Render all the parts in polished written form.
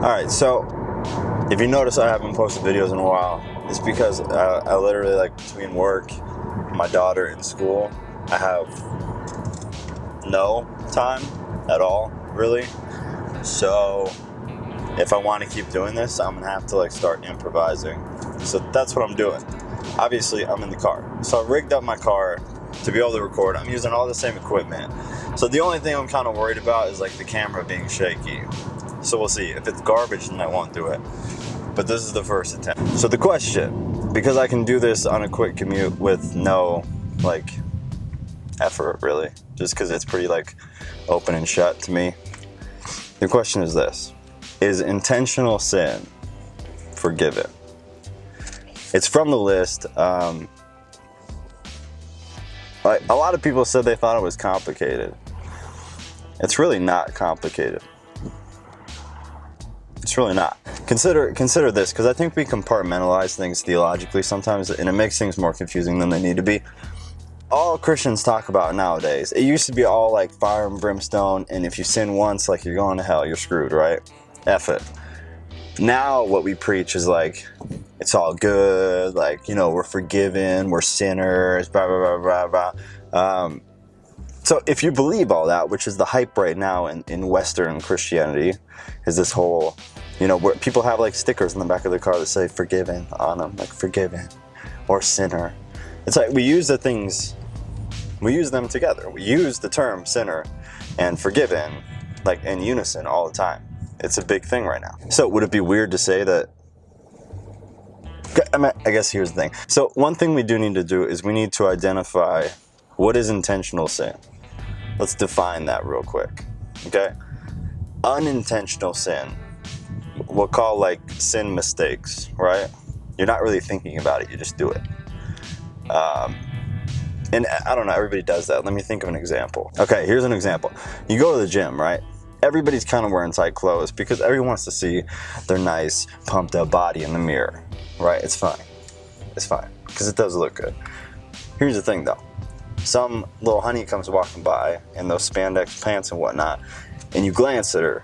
Alright, so if you notice I haven't posted videos in a while, it's because I literally, like, between work, my daughter, and school, I have no time at all, really. So if I want to keep doing this, I'm going to have to, like, start improvising. So that's what I'm doing. Obviously, I'm in the car. So I rigged up my car to be able to record. I'm using all the same equipment. So the only thing I'm kind of worried about is, like, the camera being shaky. So we'll see. If it's garbage, then I won't do it. But this is the first attempt. So the question, because I can do this on a quick commute with no, like, effort, really, just because it's pretty, like, open and shut to me. The question is this: is intentional sin forgiven? It's from the list. Like, a lot of people said they thought it was complicated. It's really not complicated. It's really not. Consider this, because I think we compartmentalize things theologically sometimes, and it makes things more confusing than they need to be. All Christians talk about nowadays, it used to be all like fire and brimstone, and if you sin once, like, you're going to hell, you're screwed, right? F it. Now what we preach is like, it's all good, like, you know, we're forgiven, we're sinners, blah, blah, blah, blah, blah. So if you believe all that, which is the hype right now in Western Christianity, is this whole, you know, where people have like stickers in the back of their car that say forgiven on them, like forgiven or sinner. It's like we use them together. We use the term sinner and forgiven like in unison all the time. It's a big thing right now. So would it be weird to say that? I guess here's the thing. So one thing we do need to do is we need to identify what is intentional sin. Let's define that real quick, okay? Unintentional sin, we'll call like sin mistakes, right? You're not really thinking about it, you just do it. And I don't know, everybody does that. Let me think of an example. Okay, here's an example. You go to the gym, right? Everybody's kind of wearing tight clothes because everyone wants to see their nice, pumped up body in the mirror, right? It's fine. It's fine, because it does look good. Here's the thing, though. Some little honey comes walking by in those spandex pants and whatnot, and you glance at her.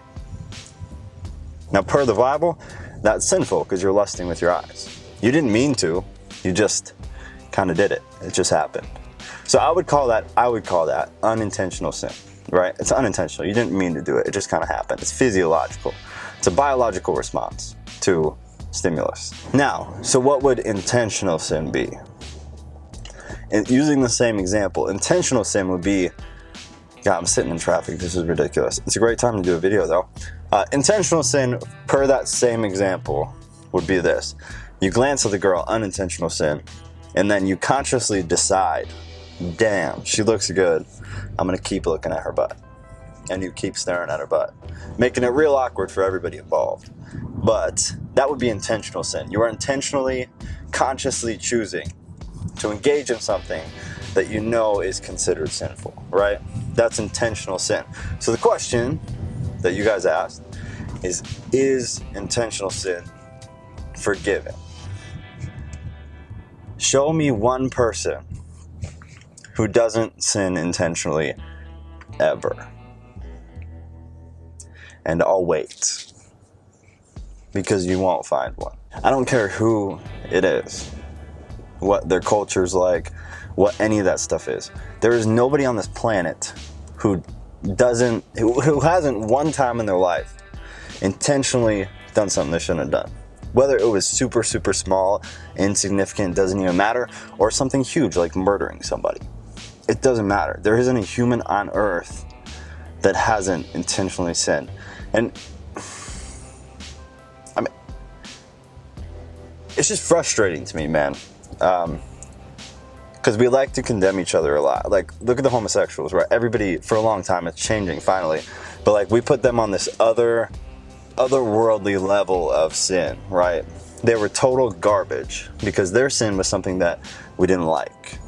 Now, per the Bible, that's sinful because you're lusting with your eyes. You didn't mean to. You just kind of did it. It just happened. So I would call that unintentional sin, right? It's unintentional. You didn't mean to do it. It just kind of happened. It's physiological. It's a biological response to stimulus. Now, so what would intentional sin be? And using the same example, intentional sin would be, God, I'm sitting in traffic. This is ridiculous. It's a great time to do a video, though. Intentional sin, per that same example, would be this. You glance at the girl, unintentional sin, and then you consciously decide, damn, she looks good. I'm going to keep looking at her butt. And you keep staring at her butt, making it real awkward for everybody involved. But that would be intentional sin. You are intentionally, consciously choosing to engage in something that you know is considered sinful, right? That's intentional sin. So the question that you guys asked is intentional sin forgiven? Show me one person who doesn't sin intentionally ever. And I'll wait, because you won't find one. I don't care who it is, what their culture's like, what any of that stuff is. There is nobody on this planet who hasn't one time in their life intentionally done something they shouldn't have done. Whether it was super, super small, insignificant, doesn't even matter, or something huge like murdering somebody. It doesn't matter. There isn't a human on earth that hasn't intentionally sinned. And I mean, it's just frustrating to me, man. Because we like to condemn each other a lot. Like, look at the homosexuals, right? Everybody, for a long time, it's changing finally. But like, we put them on this otherworldly level of sin, right? They were total garbage because their sin was something that we didn't like.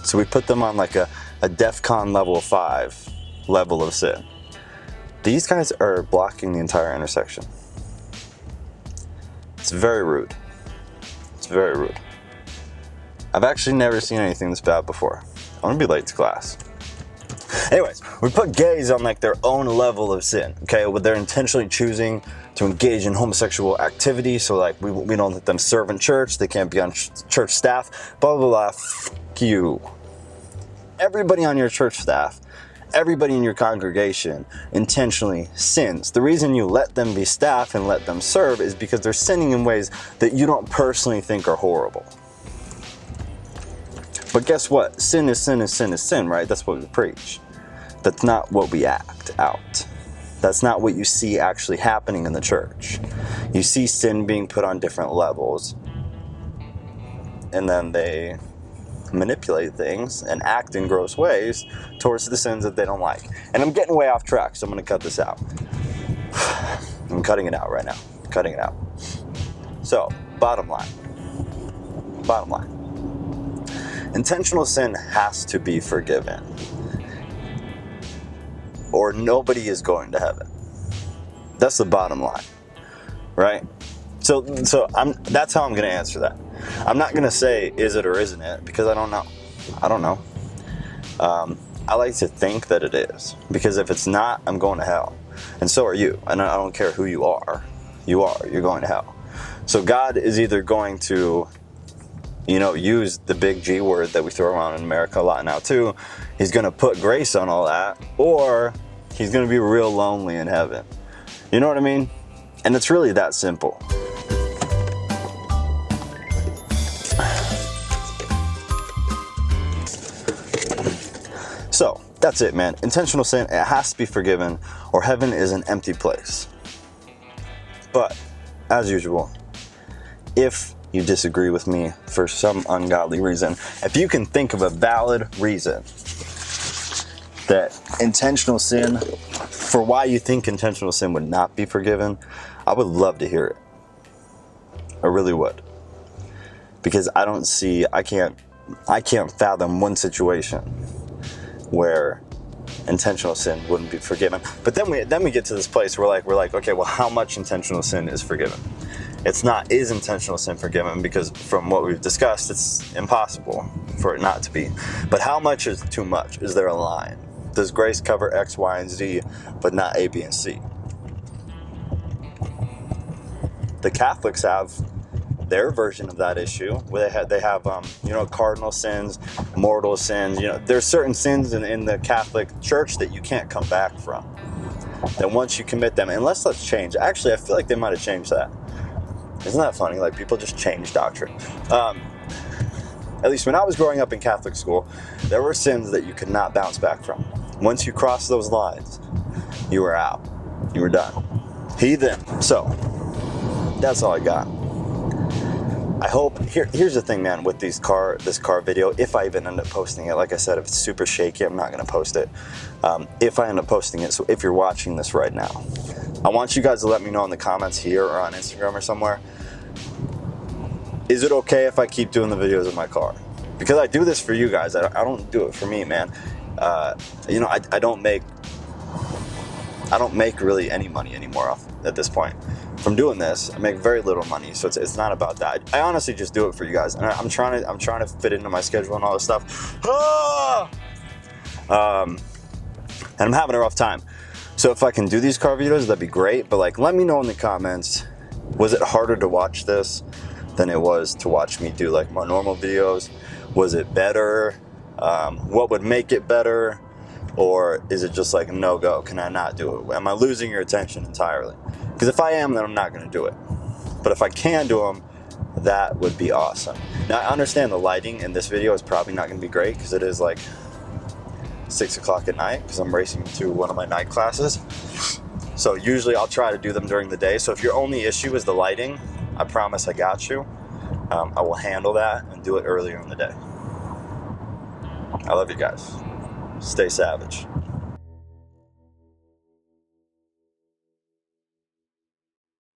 So we put them on like a DEFCON level 5 level of sin. These guys are blocking the entire intersection. It's very rude. It's very rude. I've actually never seen anything this bad before. I'm gonna be late to class. Anyways, we put gays on like their own level of sin, okay? Where they're intentionally choosing to engage in homosexual activity. So like we don't let them serve in church. They can't be on church staff, blah, blah, blah. Fuck you. Everybody on your church staff, everybody in your congregation intentionally sins. The reason you let them be staff and let them serve is because they're sinning in ways that you don't personally think are horrible. But guess what? Sin is sin is sin is sin, right? That's what we preach. That's not what we act out. That's not what you see actually happening in the church. You see sin being put on different levels, and then they manipulate things and act in gross ways towards the sins that they don't like. And I'm getting way off track, so I'm going to cut this out. I'm cutting it out right now. Cutting it out. So, bottom line. Intentional sin has to be forgiven, or nobody is going to heaven. That's the bottom line, right? So that's how I'm going to answer that. I'm not going to say is it or isn't it, because I don't know. I like to think that it is, because if it's not, I'm going to hell, and so are you. And I don't care who you are. You're going to hell. So God is either going to, use the big G word that we throw around in America a lot now too. He's going to put grace on all that, or he's going to be real lonely in heaven. You know what I mean? And it's really that simple. So that's it, man. Intentional sin, it has to be forgiven, or heaven is an empty place. But as usual, if you disagree with me for some ungodly reason, if you can think of a valid reason that intentional sin, for why you think intentional sin would not be forgiven, I would love to hear it. I really would. Because I can't fathom one situation where intentional sin wouldn't be forgiven. But then we get to this place where we're like, okay, well, how much intentional sin is forgiven? It's not, is intentional sin forgiven? Because from what we've discussed, it's impossible for it not to be. But how much is too much? Is there a line? Does grace cover X, Y, and Z, but not A, B, and C? The Catholics have their version of that issue, where they have cardinal sins, mortal sins. There's certain sins in the Catholic Church that you can't come back from. That once you commit them, unless that's changed. Actually, I feel like they might have changed that. Isn't that funny? Like, people just change doctrine. At least when I was growing up in Catholic school, there were sins that you could not bounce back from. Once you crossed those lines, you were out. You were done. Heathen. So, that's all I got. I hope, here's the thing, man, with this car video, if I even end up posting it, like I said, if it's super shaky, I'm not going to post it. If I end up posting it, so if you're watching this right now, I want you guys to let me know in the comments here or on Instagram or somewhere, is it okay if I keep doing the videos in my car? Because I do this for you guys. I don't do it for me, man. I don't make really any money anymore at this point. From doing this, I make very little money, so it's not about that. I honestly just do it for you guys, and I'm trying to fit into my schedule and all this stuff. And I'm having a rough time. So if I can do these car videos, that'd be great. But let me know in the comments, was it harder to watch this than it was to watch me do my normal videos? Was it better? What would make it better? Or is it just no go? Can I not do it? Am I losing your attention entirely? Because if I am, then I'm not going to do it. But if I can do them, that would be awesome. Now, I understand the lighting in this video is probably not going to be great, because it is 6 o'clock at night, because I'm racing to one of my night classes. So usually I'll try to do them during the day. So if your only issue is the lighting, I promise I got you. I will handle that and do it earlier in the day. I love you guys. Stay savage.